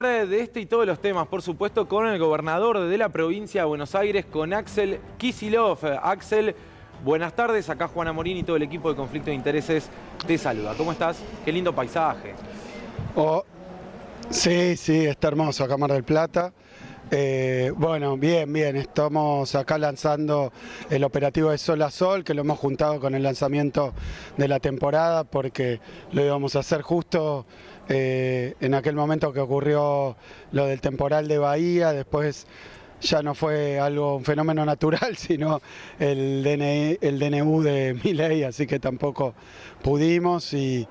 De este y todos los temas, por supuesto, con el gobernador de la provincia de Buenos Aires, con Axel Kicillof. Axel, buenas tardes. Acá Juana Morín y todo el equipo de Conflicto de Intereses te saluda. ¿Cómo estás? Qué lindo paisaje. Oh, sí, está hermoso acá Mar del Plata. Bueno, bien. Estamos acá lanzando el operativo de Sol a Sol, que lo hemos juntado con el lanzamiento de la temporada, porque lo íbamos a hacer justo en aquel momento que ocurrió lo del temporal de Bahía. Después ya no fue un fenómeno natural, sino el DNU de Milei, así que tampoco pudimos y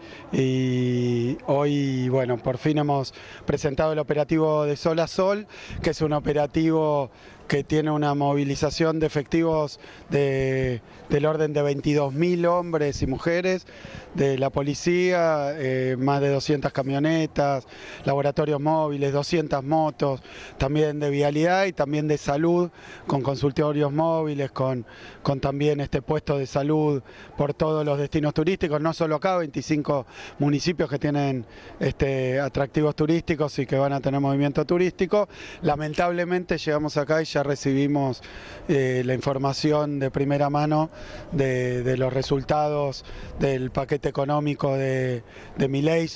hoy, bueno, por fin hemos presentado el operativo de Sol a Sol, que es un operativo que tiene una movilización de efectivos del orden de 22.000 hombres y mujeres, de la policía, más de 200 camionetas, laboratorios móviles, 200 motos, también de vialidad y también de salud, con consultorios móviles, con también puesto de salud por todos los destinos turísticos, no solo acá, 25 municipios que tienen atractivos turísticos y que van a tener movimiento turístico. Lamentablemente llegamos acá y ya recibimos la información de primera mano de los resultados del paquete económico de Milei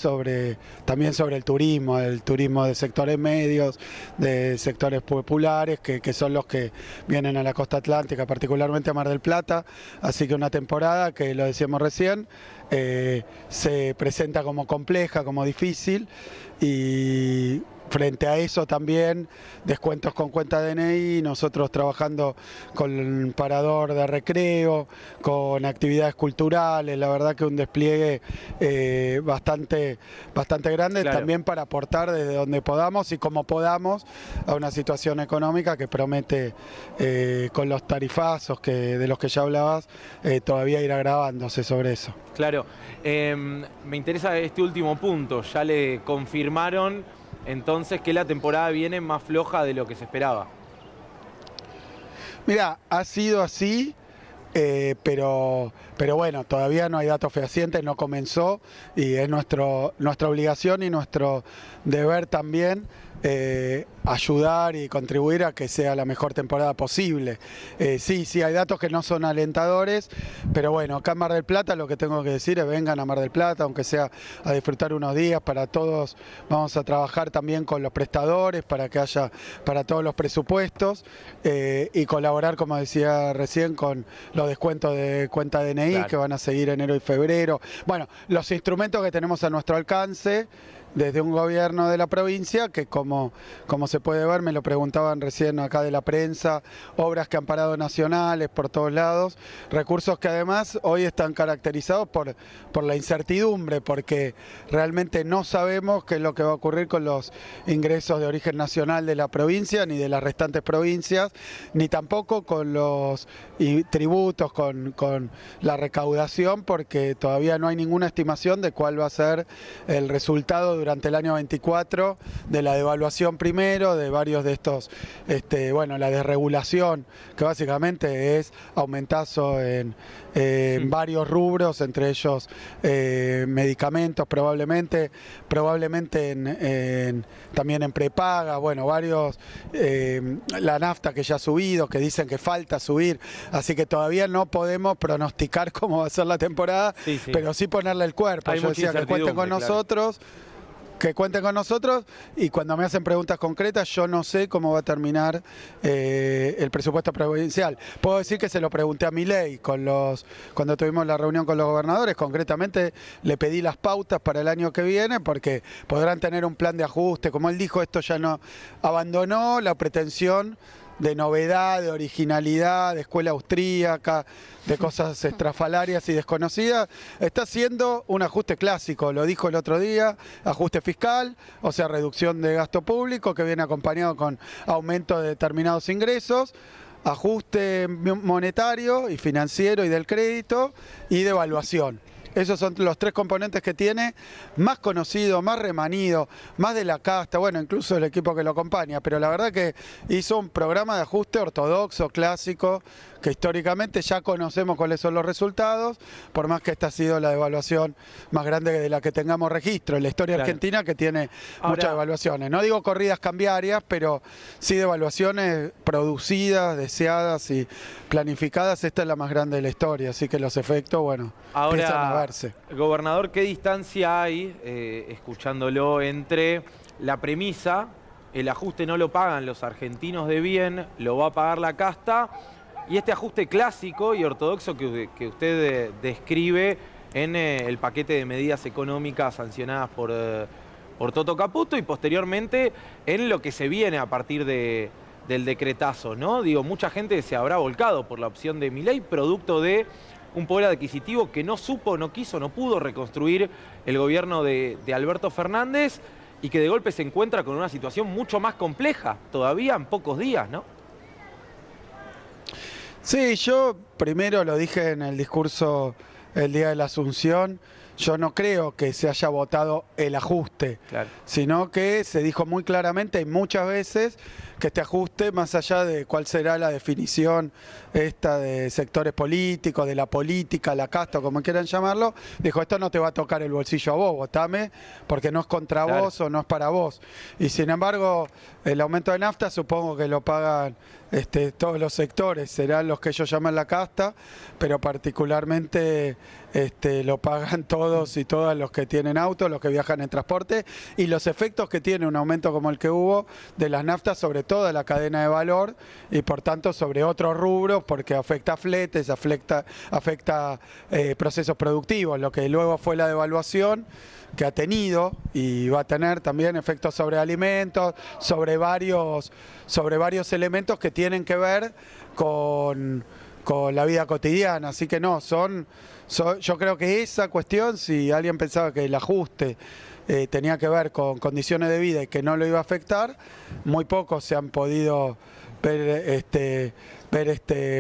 también sobre el turismo de sectores medios, de sectores populares, que son los que vienen a la costa atlántica, particularmente a Mar del Plata. Así que una temporada que, lo decíamos recién, se presenta como compleja, como difícil, y frente a eso también descuentos con cuenta DNI, nosotros trabajando con parador de recreo, con actividades culturales, la verdad que un despliegue bastante grande, claro, también para aportar desde donde podamos y como podamos a una situación económica que promete, con los tarifazos de los que ya hablabas, todavía ir agravándose sobre eso. Claro, me interesa este último punto. Ya le confirmaron entonces que la temporada viene más floja de lo que se esperaba. Mira, ha sido así, pero bueno, todavía no hay datos fehacientes, no comenzó, y es nuestra obligación y nuestro deber también ayudar y contribuir a que sea la mejor temporada posible. Sí, hay datos que no son alentadores, pero bueno, acá en Mar del Plata lo que tengo que decir es: vengan a Mar del Plata, aunque sea a disfrutar unos días. Para todos vamos a trabajar también con los prestadores para que haya para todos los presupuestos, y colaborar, como decía recién, con los descuentos de cuenta DNI, claro, que van a seguir enero y febrero. Bueno, los instrumentos que tenemos a nuestro alcance desde un gobierno de la provincia que, como se puede ver, me lo preguntaban recién acá de la prensa, obras que han parado nacionales por todos lados, recursos que además hoy están caracterizados por la incertidumbre, porque realmente no sabemos qué es lo que va a ocurrir con los ingresos de origen nacional de la provincia, ni de las restantes provincias, ni tampoco con los tributos, con la recaudación, porque todavía no hay ninguna estimación de cuál va a ser el resultado durante el año 24 de la devaluación primero, de varios de estos, bueno, la desregulación, que básicamente es aumentazo en varios rubros, entre ellos medicamentos probablemente también en prepaga, bueno, varios, la nafta que ya ha subido, que dicen que falta subir, así que todavía no podemos pronosticar cómo va a ser la temporada, sí, pero sí ponerle el cuerpo. Yo decía que cuenten con nosotros, claro, que cuenten con nosotros, y cuando me hacen preguntas concretas, yo no sé cómo va a terminar el presupuesto provincial. Puedo decir que se lo pregunté a Milei cuando tuvimos la reunión con los gobernadores. Concretamente le pedí las pautas para el año que viene, porque podrán tener un plan de ajuste. Como él dijo, esto ya no abandonó la pretensión de novedad, de originalidad, de escuela austríaca, de cosas estrafalarias y desconocidas. Está haciendo un ajuste clásico, lo dijo el otro día: ajuste fiscal, o sea, reducción de gasto público, que viene acompañado con aumento de determinados ingresos, ajuste monetario y financiero y del crédito, y devaluación. Esos son los tres componentes que tiene, más conocido, más remanido, más de la casta, bueno, incluso el equipo que lo acompaña, pero la verdad que hizo un programa de ajuste ortodoxo, clásico, que históricamente ya conocemos cuáles son los resultados, por más que esta ha sido la devaluación más grande de la que tengamos registro en la historia argentina, que tiene muchas devaluaciones. No digo corridas cambiarias, pero sí devaluaciones producidas, deseadas y planificadas. Esta es la más grande de la historia, así que los efectos, bueno, empiezan a verse. Gobernador, ¿qué distancia hay, escuchándolo, entre la premisa, el ajuste no lo pagan los argentinos de bien, lo va a pagar la casta, y este ajuste clásico y ortodoxo que usted describe en el paquete de medidas económicas sancionadas por Toto Caputo y posteriormente en lo que se viene a partir del decretazo, ¿no? Digo, mucha gente se habrá volcado por la opción de Milei, producto de un poder adquisitivo que no supo, no quiso, no pudo reconstruir el gobierno de Alberto Fernández y que de golpe se encuentra con una situación mucho más compleja, todavía en pocos días, ¿no? Sí, yo primero lo dije en el discurso el día de la Asunción, yo no creo que se haya votado el ajuste, sino que se dijo muy claramente y muchas veces que este ajuste, más allá de cuál será la definición esta de sectores políticos, de la política, la casta, como quieran llamarlo, dijo, esto no te va a tocar el bolsillo a vos, votame, porque no es contra vos o no es para vos. Y sin embargo, el aumento de nafta supongo que lo pagan todos los sectores, serán los que ellos llaman la casta, pero particularmente lo pagan todos y todas los que tienen autos, los que viajan en transporte, y los efectos que tiene un aumento como el que hubo de las naftas sobre toda la cadena de valor y por tanto sobre otros rubros, porque afecta a fletes, afecta procesos productivos, lo que luego fue la devaluación que ha tenido y va a tener también efectos sobre alimentos, sobre varios elementos que tienen que ver con la vida cotidiana. Así que no, yo creo que esa cuestión, si alguien pensaba que el ajuste tenía que ver con condiciones de vida y que no lo iba a afectar, muy pocos se han podido ver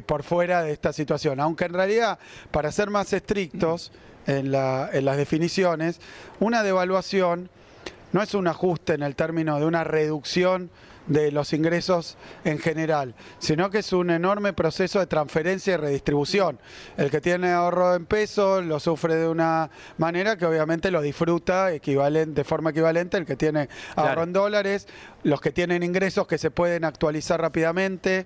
por fuera de esta situación. Aunque en realidad, para ser más estrictos en las definiciones, una devaluación no es un ajuste en el término de una reducción de los ingresos en general, sino que es un enorme proceso de transferencia y redistribución. El que tiene ahorro en pesos lo sufre de una manera que obviamente lo disfruta de forma equivalente el que tiene ahorro en dólares, los que tienen ingresos que se pueden actualizar rápidamente,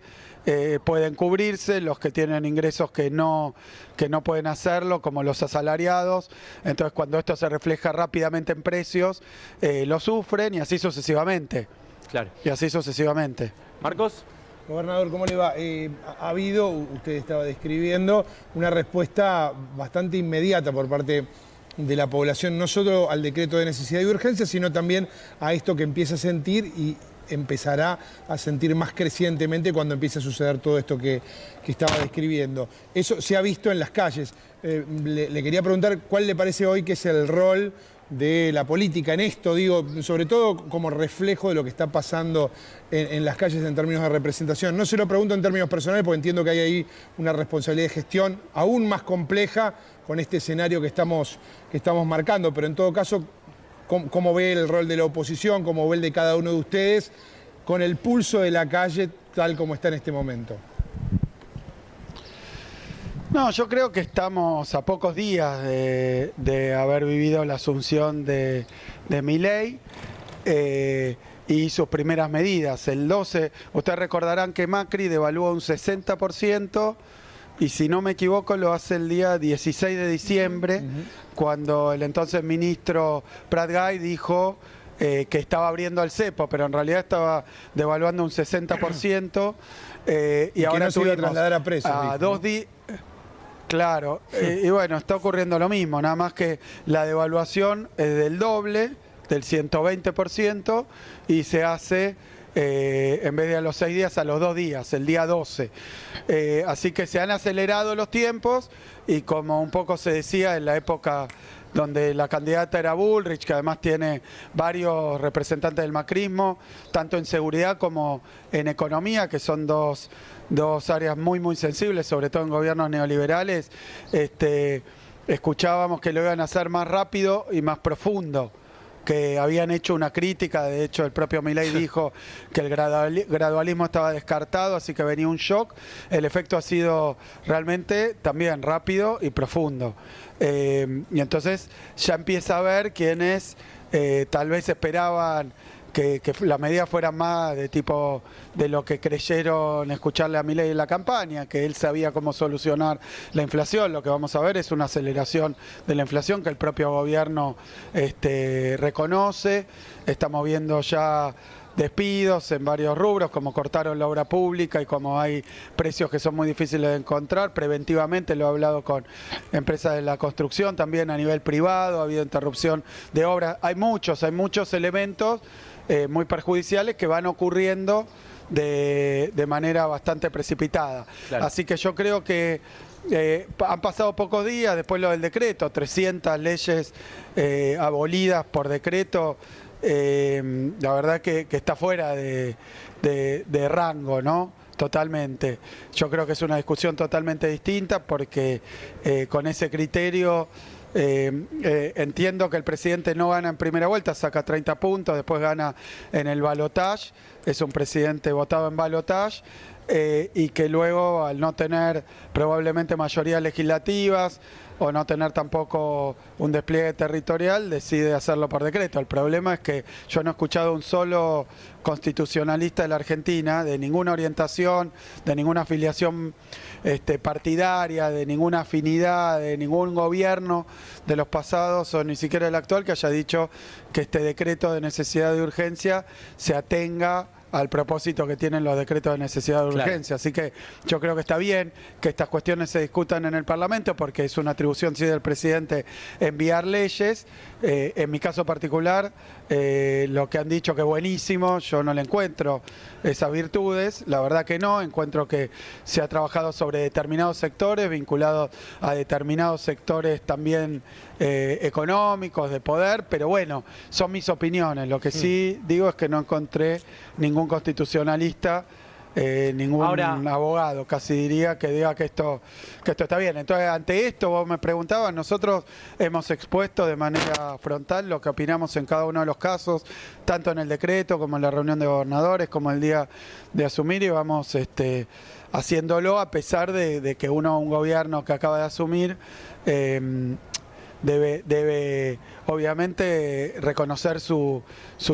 pueden cubrirse, los que tienen ingresos que no pueden hacerlo, como los asalariados. Entonces, cuando esto se refleja rápidamente en precios, lo sufren y así sucesivamente. Y así sucesivamente. Marcos. Gobernador, ¿cómo le va? Ha habido, usted estaba describiendo, una respuesta bastante inmediata por parte de la población, no solo al decreto de necesidad y urgencia, sino también a esto que empieza a sentir y empezará a sentir más crecientemente cuando empiece a suceder todo esto que estaba describiendo. Eso se ha visto en las calles. Le quería preguntar cuál le parece hoy que es el rol de la política en esto, digo, sobre todo como reflejo de lo que está pasando en las calles en términos de representación. No se lo pregunto en términos personales porque entiendo que hay ahí una responsabilidad de gestión aún más compleja con este escenario que estamos marcando, pero en todo caso, ¿cómo ve el rol de la oposición, cómo ve el de cada uno de ustedes con el pulso de la calle tal como está en este momento? No, yo creo que estamos a pocos días de haber vivido la asunción de Milei y sus primeras medidas. El 12, ustedes recordarán que Macri devaluó un 60% y si no me equivoco lo hace el día 16 de diciembre, cuando el entonces ministro Prat Gay dijo que estaba abriendo al cepo, pero en realidad estaba devaluando un 60%. Y ahora no se iba a trasladar a precios. A 2 días. Claro, y bueno, está ocurriendo lo mismo, nada más que la devaluación es del doble, del 120%, y se hace en vez de a los 6 días, a los 2 días, el día 12. Así que se han acelerado los tiempos y como un poco se decía en la época donde la candidata era Bullrich, que además tiene varios representantes del macrismo, tanto en seguridad como en economía, que son dos áreas muy sensibles, sobre todo en gobiernos neoliberales, escuchábamos que lo iban a hacer más rápido y más profundo, que habían hecho una crítica. De hecho, el propio Milei dijo que el gradualismo estaba descartado, así que venía un shock. El efecto ha sido realmente también rápido y profundo. Y entonces ya empieza a ver quienes tal vez esperaban que las medidas fueran más de tipo de lo que creyeron escucharle a Milei en la campaña, que él sabía cómo solucionar la inflación. Lo que vamos a ver es una aceleración de la inflación que el propio gobierno reconoce. Estamos viendo ya despidos en varios rubros, como cortaron la obra pública y como hay precios que son muy difíciles de encontrar. Preventivamente lo he hablado con empresas de la construcción, también a nivel privado, ha habido interrupción de obras. Hay muchos elementos muy perjudiciales que van ocurriendo de manera bastante precipitada. Claro. Así que yo creo que han pasado pocos días después lo del decreto, 300 leyes abolidas por decreto. La verdad que está fuera de rango, ¿no? Totalmente. Yo creo que es una discusión totalmente distinta porque con ese criterio entiendo que el presidente no gana en primera vuelta, saca 30 puntos, después gana en el balotaje, es un presidente votado en balotaje. Y que luego, al no tener probablemente mayorías legislativas o no tener tampoco un despliegue territorial, decide hacerlo por decreto. El problema es que yo no he escuchado un solo constitucionalista de la Argentina, de ninguna orientación, de ninguna afiliación partidaria, de ninguna afinidad, de ningún gobierno de los pasados o ni siquiera el actual, que haya dicho que este decreto de necesidad de urgencia se atenga al propósito que tienen los decretos de necesidad de urgencia. Claro. Así que yo creo que está bien que estas cuestiones se discutan en el Parlamento porque es una atribución sí del presidente enviar leyes. En mi caso particular, lo que han dicho que es buenísimo, yo no le encuentro esas virtudes, la verdad que no, encuentro que se ha trabajado sobre determinados sectores, vinculados a determinados sectores también económicos, de poder, pero bueno, son mis opiniones. Lo que sí digo es que no encontré ningún constitucionalista, ningún abogado, casi diría, que diga que esto está bien. Entonces, ante esto, vos me preguntabas, nosotros hemos expuesto de manera frontal lo que opinamos en cada uno de los casos, tanto en el decreto como en la reunión de gobernadores, como el día de asumir, y vamos haciéndolo a pesar de que un gobierno que acaba de asumir debe obviamente reconocer su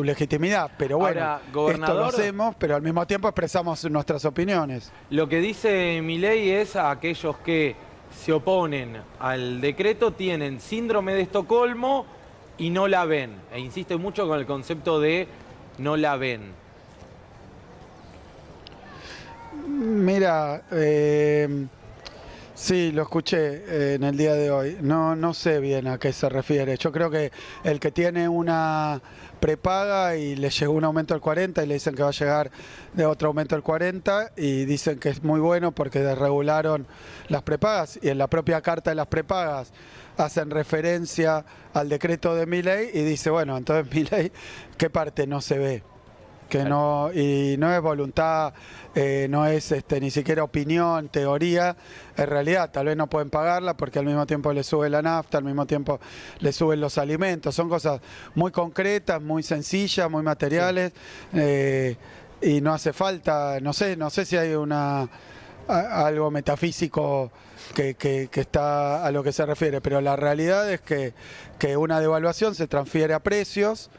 legitimidad, pero bueno, ahora, gobernador, esto lo hacemos, pero al mismo tiempo expresamos nuestras opiniones. Lo que dice Milei es a aquellos que se oponen al decreto tienen síndrome de Estocolmo y no la ven, e insiste mucho con el concepto de no la ven. Mira, sí, lo escuché en el día de hoy. No sé bien a qué se refiere. Yo creo que el que tiene una prepaga y le llegó un aumento del 40 y le dicen que va a llegar de otro aumento del 40 y dicen que es muy bueno porque desregularon las prepagas y en la propia carta de las prepagas hacen referencia al decreto de Milei y dice, bueno, entonces Milei, ¿qué parte no se ve? Que no, y no es voluntad, no es ni siquiera opinión, teoría, en realidad tal vez no pueden pagarla porque al mismo tiempo le sube la nafta, al mismo tiempo le suben los alimentos, son cosas muy concretas, muy sencillas, muy materiales, y no hace falta, no sé si hay algo metafísico que está a lo que se refiere, pero la realidad es que una devaluación se transfiere a precios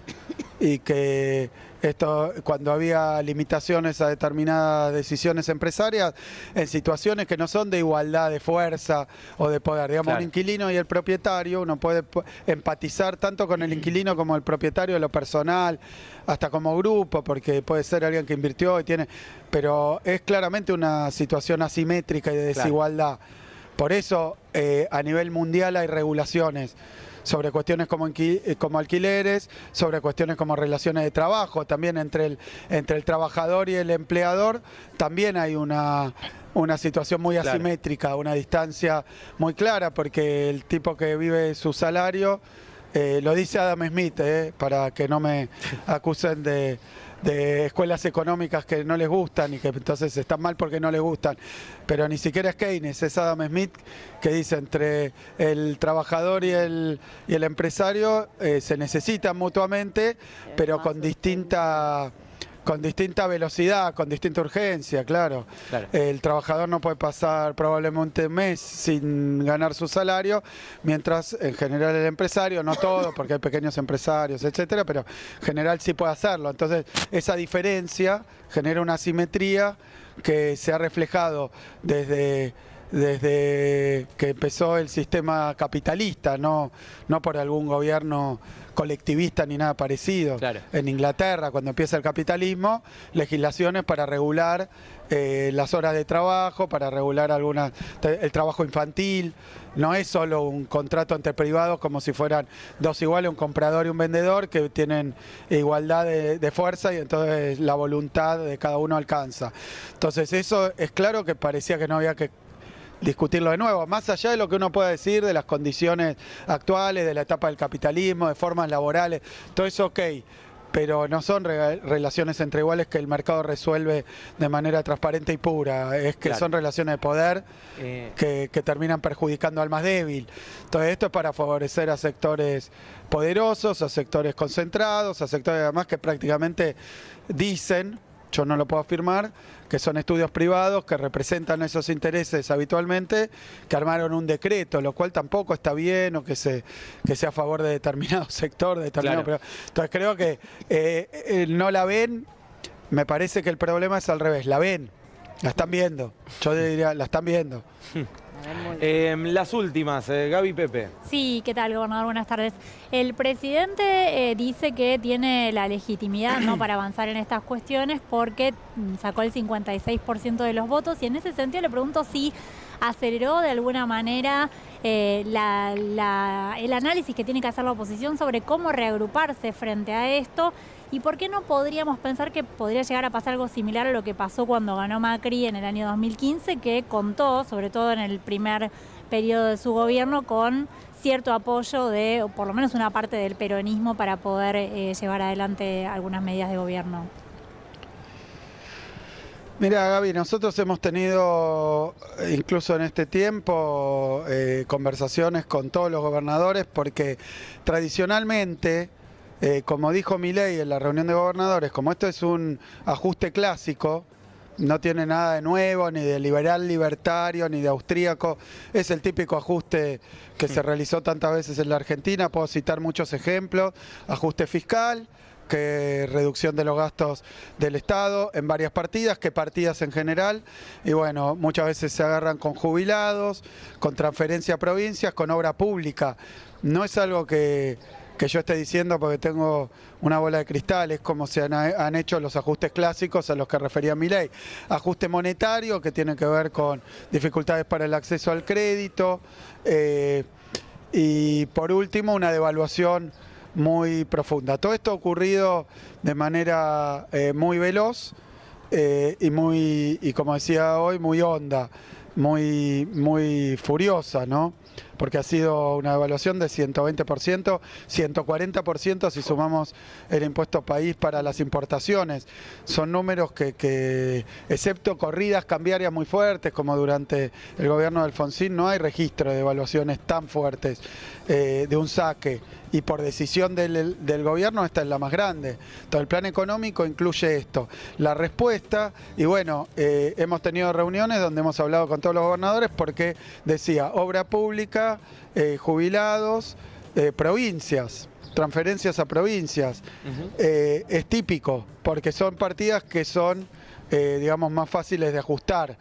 y que esto, cuando había limitaciones a determinadas decisiones empresarias, en situaciones que no son de igualdad de fuerza o de poder, digamos, claro, un inquilino y el propietario, uno puede empatizar tanto con el inquilino como el propietario de lo personal, hasta como grupo, porque puede ser alguien que invirtió y tiene, pero es claramente una situación asimétrica y de desigualdad. Claro. Por eso, a nivel mundial hay regulaciones sobre cuestiones como alquileres, sobre cuestiones como relaciones de trabajo, también entre el trabajador y el empleador, también hay una situación muy asimétrica, claro, una distancia muy clara, porque el tipo que vive su salario, lo dice Adam Smith, para que no me acusen de de escuelas económicas que no les gustan y que entonces están mal porque no les gustan, pero ni siquiera es Keynes, es Adam Smith que dice entre el trabajador y el empresario se necesitan mutuamente, pero con distinta velocidad, con distinta urgencia, claro. El trabajador no puede pasar probablemente un mes sin ganar su salario, mientras en general el empresario, no todo, porque hay pequeños empresarios, etcétera, pero en general sí puede hacerlo. Entonces, esa diferencia genera una asimetría que se ha reflejado desde que empezó el sistema capitalista, no por algún gobierno colectivista ni nada parecido. Claro. En Inglaterra, cuando empieza el capitalismo, legislaciones para regular las horas de trabajo, para regular el trabajo infantil. No es solo un contrato entre privados como si fueran dos iguales, un comprador y un vendedor que tienen igualdad de fuerza y entonces la voluntad de cada uno alcanza. Entonces eso es claro que parecía que no había que discutirlo de nuevo, más allá de lo que uno pueda decir de las condiciones actuales, de la etapa del capitalismo, de formas laborales, todo eso ok, pero no son relaciones entre iguales que el mercado resuelve de manera transparente y pura, es que son relaciones de poder que terminan perjudicando al más débil. Entonces esto es para favorecer a sectores poderosos, a sectores concentrados, a sectores además que prácticamente dicen, yo no lo puedo afirmar, que son estudios privados que representan esos intereses habitualmente, que armaron un decreto, lo cual tampoco está bien o que sea a favor de determinado sector, de determinado. Claro. Entonces creo que no la ven, me parece que el problema es al revés, la ven, la están viendo, yo diría, la están viendo. Las últimas, Gaby Pepe. Sí, ¿qué tal, gobernador? Buenas tardes. El presidente dice que tiene la legitimidad, ¿no?, para avanzar en estas cuestiones porque sacó el 56% de los votos y en ese sentido le pregunto si aceleró de alguna manera el análisis que tiene que hacer la oposición sobre cómo reagruparse frente a esto. ¿Y por qué no podríamos pensar que podría llegar a pasar algo similar a lo que pasó cuando ganó Macri en el año 2015, que contó, sobre todo en el primer periodo de su gobierno, con cierto apoyo de, o por lo menos una parte del peronismo para poder llevar adelante algunas medidas de gobierno? Mira, Gaby, nosotros hemos tenido, incluso en este tiempo, conversaciones con todos los gobernadores porque tradicionalmente, como dijo Milei en la reunión de gobernadores, como esto es un ajuste clásico, no tiene nada de nuevo, ni de liberal libertario, ni de austríaco, es el típico ajuste que se realizó tantas veces en la Argentina, puedo citar muchos ejemplos, ajuste fiscal, que reducción de los gastos del Estado en varias partidas, que partidas en general, y bueno, muchas veces se agarran con jubilados, con transferencia a provincias, con obra pública. No es algo que yo esté diciendo porque tengo una bola de cristal, es como se han hecho los ajustes clásicos a los que refería Milei. Ajuste monetario, que tiene que ver con dificultades para el acceso al crédito, y por último una devaluación muy profunda. Todo esto ha ocurrido de manera muy veloz y como decía hoy, muy honda, muy furiosa, ¿no? Porque ha sido una devaluación de 120%, 140% si sumamos el impuesto país para las importaciones. Son números que excepto corridas cambiarias muy fuertes, como durante el gobierno de Alfonsín, no hay registro de devaluaciones tan fuertes de un saque. Y por decisión del gobierno esta es la más grande. Todo el plan económico incluye esto. La respuesta, y bueno, hemos tenido reuniones donde hemos hablado con todos los gobernadores porque decía obra pública, jubilados, provincias, transferencias a provincias. Es típico, porque son partidas que son, digamos, más fáciles de ajustar.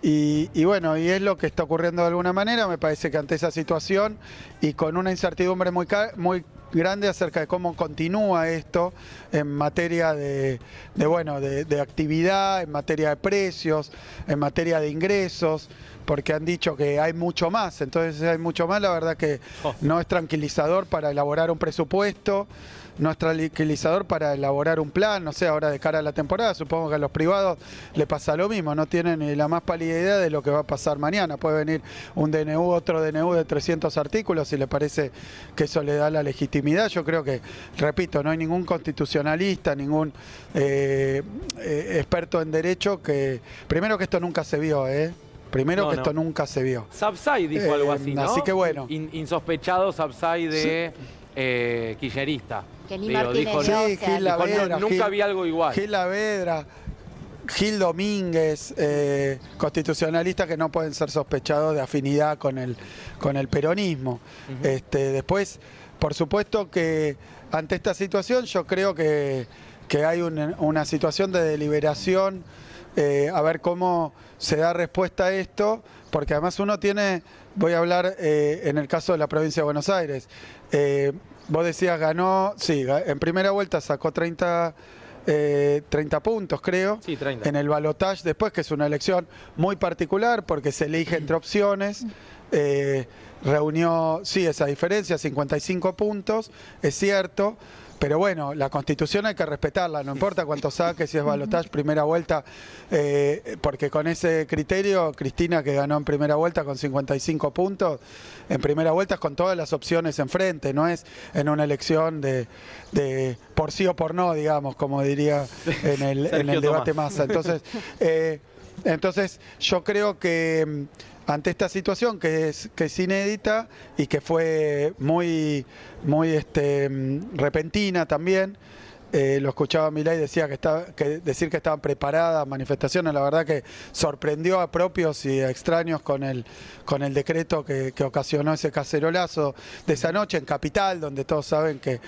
Y bueno, y es lo que está ocurriendo de alguna manera. Me parece que ante esa situación y con una incertidumbre muy grande acerca de cómo continúa esto en materia de actividad, en materia de precios, en materia de ingresos, porque han dicho que hay mucho más. Entonces, hay mucho más, la verdad que no es tranquilizador para elaborar un presupuesto, no es tranquilizador para elaborar un plan, no sé, ahora de cara a la temporada, supongo que a los privados le pasa lo mismo, no tienen ni la más pálida idea de lo que va a pasar mañana. Puede venir un DNU, otro DNU de 300 artículos, si le parece que eso le da la legitimidad. Yo creo que, repito, no hay ningún constitucionalista, ningún experto en derecho que... Primero que esto nunca se vio, Primero que esto nunca se vio. Sapsay dijo algo así, ¿no? Así que bueno. Insospechado Sapsay de kirchnerista. Que ni Digo, Martínez dijo, López. Sí, Gil Lavedra, nunca vi algo igual. Gil Lavedra, Gil Domínguez, constitucionalistas que no pueden ser sospechados de afinidad con el peronismo. Después, por supuesto que ante esta situación yo creo que hay una situación de deliberación, a ver cómo se da respuesta a esto, porque además uno tiene, voy a hablar en el caso de la provincia de Buenos Aires, vos decías ganó, sí, en primera vuelta sacó 30 puntos, creo. Sí, 30. En el balotaje después, que es una elección muy particular porque se elige entre opciones. Reunió, sí, esa diferencia, 55 puntos, es cierto. Pero bueno, la Constitución hay que respetarla, no importa cuánto saque, si es balotaje, primera vuelta, porque con ese criterio, Cristina, que ganó en primera vuelta con 55 puntos, en primera vuelta es con todas las opciones enfrente, no es en una elección de por sí o por no, digamos, como diría en el debate Massa. Entonces, yo creo que ante esta situación que es inédita y que fue muy repentina también, lo escuchaba Milei, decía decir que estaban preparadas manifestaciones, la verdad que sorprendió a propios y a extraños con el decreto que ocasionó ese cacerolazo de esa noche en Capital, donde todos saben que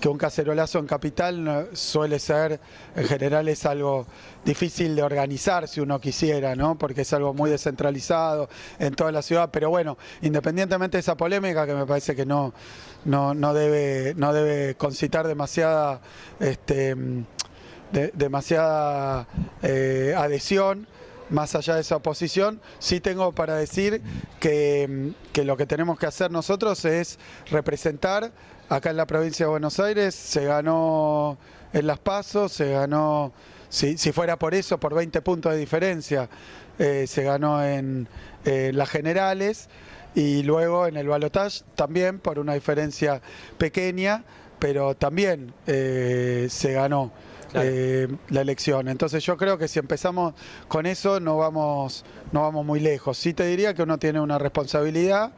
un cacerolazo en Capital suele ser, en general es algo difícil de organizar si uno quisiera, ¿no? Porque es algo muy descentralizado en toda la ciudad, pero bueno, independientemente de esa polémica, que me parece que no debe concitar demasiada adhesión. Más allá de esa oposición, sí tengo para decir que lo que tenemos que hacer nosotros es representar. Acá en la provincia de Buenos Aires se ganó en las PASO, se ganó, si fuera por eso, por 20 puntos de diferencia, se ganó en las generales, y luego en el balotaje también por una diferencia pequeña, pero también se ganó. Claro. La elección. Entonces yo creo que si empezamos con eso no vamos muy lejos. Sí te diría que uno tiene una responsabilidad,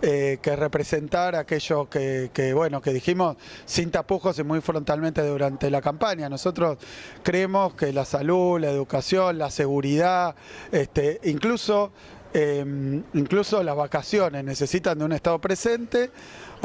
que es representar aquello que dijimos sin tapujos y muy frontalmente durante la campaña. Nosotros creemos que la salud, la educación, la seguridad, incluso las vacaciones necesitan de un Estado presente.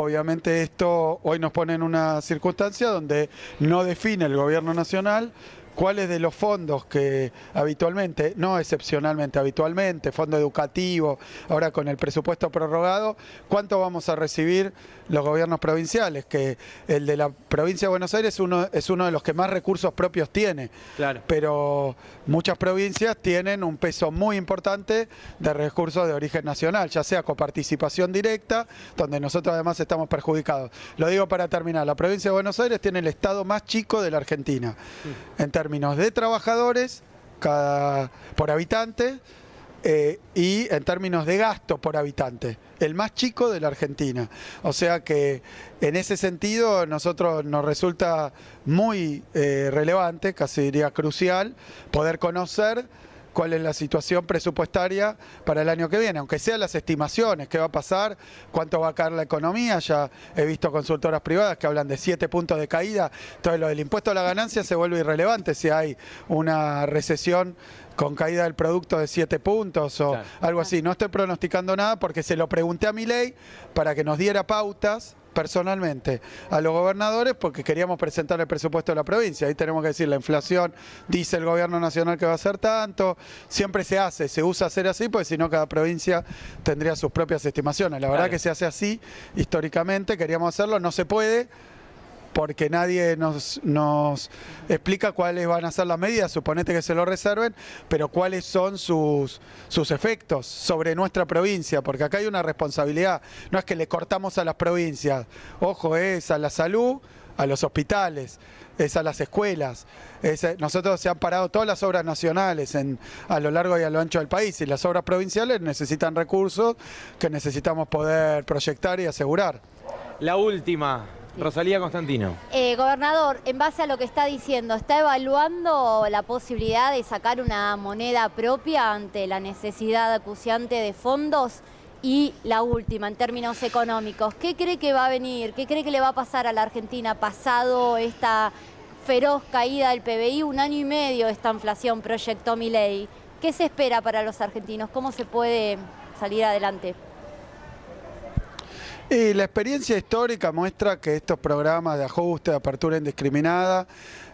Obviamente esto hoy nos pone en una circunstancia donde no define el gobierno nacional cuáles de los fondos que habitualmente, no excepcionalmente, habitualmente, fondo educativo, ahora con el presupuesto prorrogado, cuánto vamos a recibir los gobiernos provinciales, que el de la provincia de Buenos Aires es uno de los que más recursos propios tiene. Claro. Pero muchas provincias tienen un peso muy importante de recursos de origen nacional, ya sea coparticipación directa, donde nosotros además estamos perjudicados. Lo digo para terminar, la provincia de Buenos Aires tiene el estado más chico de la Argentina, en términos de trabajadores por habitante, y en términos de gasto por habitante, el más chico de la Argentina. O sea que en ese sentido nosotros nos resulta muy relevante, casi diría crucial, poder conocer cuál es la situación presupuestaria para el año que viene, aunque sean las estimaciones, qué va a pasar, cuánto va a caer la economía. Ya he visto consultoras privadas que hablan de 7 puntos de caída, entonces lo del impuesto a la ganancia se vuelve irrelevante si hay una recesión con caída del producto de 7 puntos o algo así. No estoy pronosticando nada porque se lo pregunté a Milei para que nos diera pautas personalmente a los gobernadores, porque queríamos presentar el presupuesto de la provincia. Ahí tenemos que decir, la inflación dice el gobierno nacional que va a ser tanto, siempre se usa hacer así, porque si no cada provincia tendría sus propias estimaciones. La verdad que se hace así históricamente, queríamos hacerlo, no se puede, porque nadie nos explica cuáles van a ser las medidas, suponete que se lo reserven, pero cuáles son sus efectos sobre nuestra provincia, porque acá hay una responsabilidad, no es que le cortamos a las provincias, ojo, es a la salud, a los hospitales, es a las escuelas. Nosotros se han parado todas las obras nacionales a lo largo y a lo ancho del país, y las obras provinciales necesitan recursos que necesitamos poder proyectar y asegurar. La última, Rosalía Constantino. Gobernador, en base a lo que está diciendo, ¿está evaluando la posibilidad de sacar una moneda propia ante la necesidad acuciante de fondos? Y la última, en términos económicos, ¿qué cree que va a venir? ¿Qué cree que le va a pasar a la Argentina pasado esta feroz caída del PBI? 1 año y medio esta inflación proyectó Milei. ¿Qué se espera para los argentinos? ¿Cómo se puede salir adelante? Y la experiencia histórica muestra que estos programas de ajuste, de apertura indiscriminada,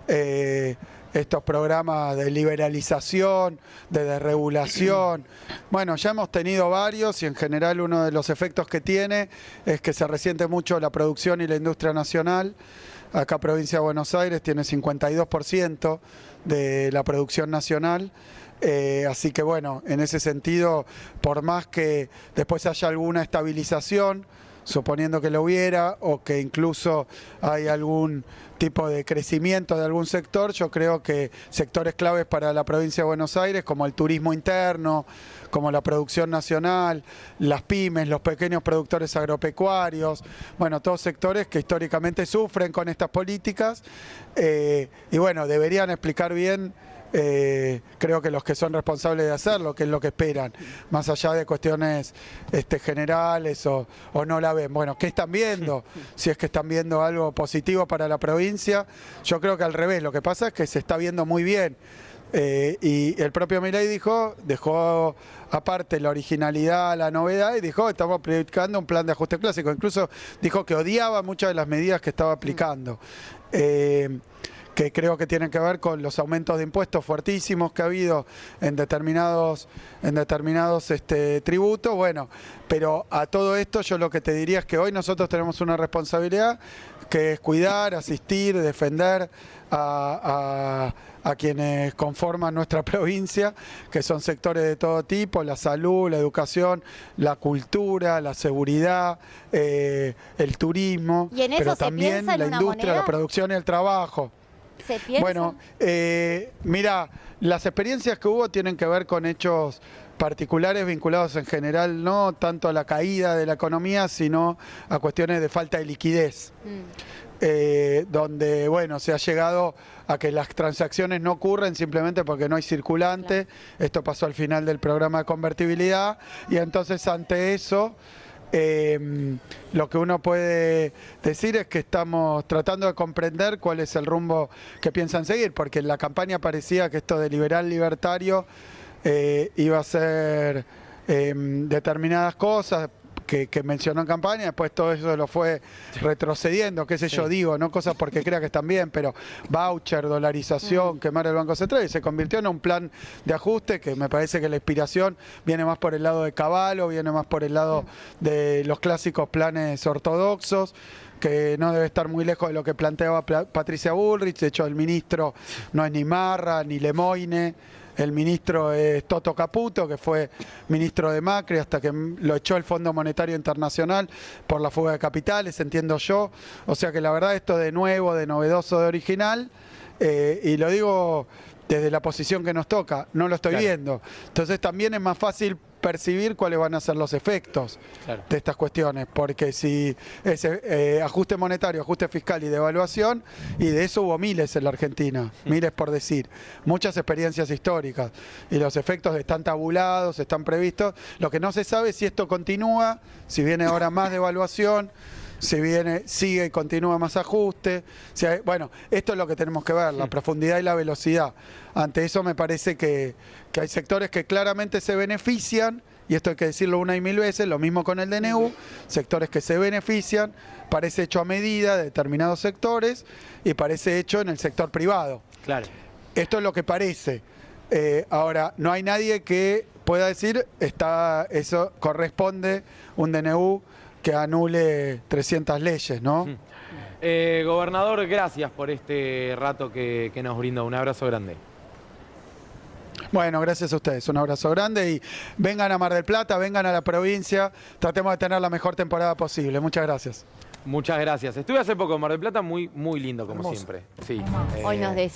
estos programas de liberalización, de desregulación, bueno, ya hemos tenido varios y en general uno de los efectos que tiene es que se resiente mucho la producción y la industria nacional. Acá provincia de Buenos Aires tiene 52% de la producción nacional. Así que bueno, en ese sentido, por más que después haya alguna estabilización, suponiendo que lo hubiera, o que incluso hay algún tipo de crecimiento de algún sector, yo creo que sectores claves para la provincia de Buenos Aires, como el turismo interno, como la producción nacional, las pymes, los pequeños productores agropecuarios, bueno, todos sectores que históricamente sufren con estas políticas, y bueno, deberían explicar bien. Creo que los que son responsables de hacerlo, que es lo que esperan, más allá de cuestiones generales o no la ven. Bueno, ¿qué están viendo? Si es que están viendo algo positivo para la provincia, yo creo que al revés, lo que pasa es que se está viendo muy bien. Y el propio Milei dejó aparte la originalidad, la novedad, y dijo, estamos aplicando un plan de ajuste clásico. Incluso dijo que odiaba muchas de las medidas que estaba aplicando. Que creo que tienen que ver con los aumentos de impuestos fuertísimos que ha habido en determinados tributos. Bueno, pero a todo esto yo lo que te diría es que hoy nosotros tenemos una responsabilidad que es cuidar, asistir, defender a quienes conforman nuestra provincia, que son sectores de todo tipo, la salud, la educación, la cultura, la seguridad, el turismo, ¿Y en eso pero se también piensa en la una industria, moneda? la producción y el trabajo. ¿Se piensa? Bueno, mira, las experiencias que hubo tienen que ver con hechos particulares vinculados en general no tanto a la caída de la economía, sino a cuestiones de falta de liquidez. Donde, bueno, se ha llegado a que las transacciones no ocurren simplemente porque no hay circulante. Claro. Esto pasó al final del programa de convertibilidad y entonces ante eso lo que uno puede decir es que estamos tratando de comprender cuál es el rumbo que piensan seguir, porque en la campaña parecía que esto de liberal libertario iba a ser determinadas cosas que mencionó en campaña, después todo eso lo fue retrocediendo, qué sé yo, digo, no cosas porque crea que están bien, pero voucher, dolarización, quemar el Banco Central, y se convirtió en un plan de ajuste que me parece que la inspiración viene más por el lado de Cavallo, viene más por el lado de los clásicos planes ortodoxos, que no debe estar muy lejos de lo que planteaba Patricia Bullrich. De hecho el ministro no es ni Marra ni Lemoine. El ministro es Toto Caputo, que fue ministro de Macri hasta que lo echó el Fondo Monetario Internacional por la fuga de capitales, entiendo yo. O sea que la verdad esto de nuevo, de novedoso, de original, y lo digo desde la posición que nos toca, no lo estoy viendo. Entonces también es más fácil percibir cuáles van a ser los efectos de estas cuestiones, porque si es ajuste monetario, ajuste fiscal y devaluación, y de eso hubo miles en la Argentina, miles por decir, muchas experiencias históricas, y los efectos están tabulados, están previstos. Lo que no se sabe es si esto continúa, si viene ahora más devaluación, si viene, sigue y continúa más ajuste. Si hay, bueno, esto es lo que tenemos que ver, la profundidad y la velocidad. Ante eso me parece que hay sectores que claramente se benefician, y esto hay que decirlo una y mil veces, lo mismo con el DNU, sectores que se benefician, parece hecho a medida de determinados sectores y parece hecho en el sector privado. Claro. Esto es lo que parece. Ahora, no hay nadie que pueda decir, eso corresponde un DNU que anule 300 leyes, ¿no? Gobernador, gracias por este rato que nos brindó. Un abrazo grande. Bueno, gracias a ustedes. Un abrazo grande y vengan a Mar del Plata, vengan a la provincia. Tratemos de tener la mejor temporada posible. Muchas gracias. Muchas gracias. Estuve hace poco en Mar del Plata, muy lindo como Hermoso. siempre. Sí. Hoy nos decía.